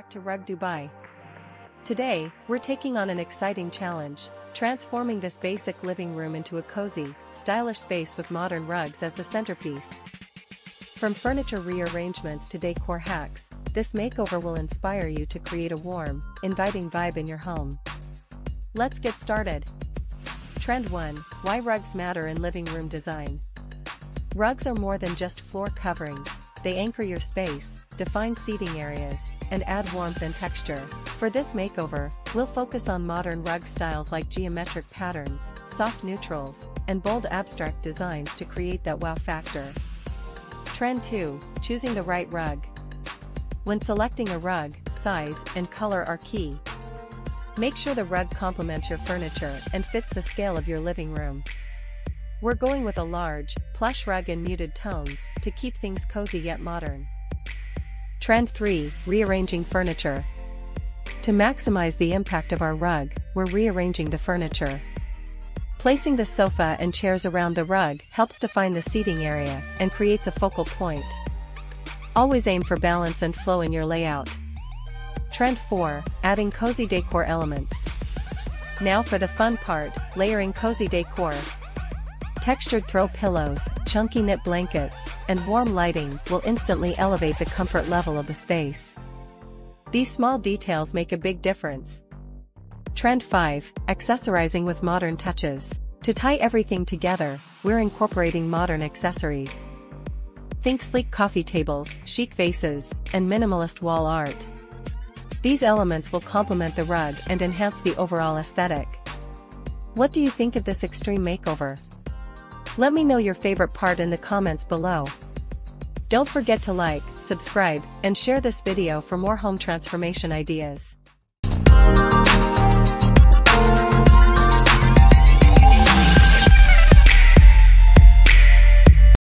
to Rug Dubai. Today, we're taking on an exciting challenge, transforming this basic living room into a cozy, stylish space with modern rugs as the centerpiece. From furniture rearrangements to decor hacks, this makeover will inspire you to create a warm, inviting vibe in your home. Let's get started. Trend 1: Why rugs matter in living room design. Rugs are more than just floor coverings. They anchor your space, define seating areas, and add warmth and texture. For this makeover, we'll focus on modern rug styles like geometric patterns, soft neutrals, and bold abstract designs to create that wow factor. Trend 2: Choosing the right rug. When selecting a rug, size and color are key. Make sure the rug complements your furniture and fits the scale of your living room. We're going with a large, plush rug in muted tones to keep things cozy yet modern. Trend 3: Rearranging furniture. To maximize the impact of our rug, we're rearranging the furniture. Placing the sofa and chairs around the rug helps define the seating area and creates a focal point. Always aim for balance and flow in your layout. Trend 4: Adding cozy decor elements. Now for the fun part, layering cozy decor. Textured throw pillows, chunky knit blankets, and warm lighting will instantly elevate the comfort level of the space. These small details make a big difference. Trend 5: Accessorizing with modern touches. To tie everything together, we're incorporating modern accessories. Think sleek coffee tables, chic vases, and minimalist wall art. These elements will complement the rug and enhance the overall aesthetic. What do you think of this extreme makeover? Let me know your favorite part in the comments below. Don't forget to like, subscribe, and share this video for more home transformation ideas.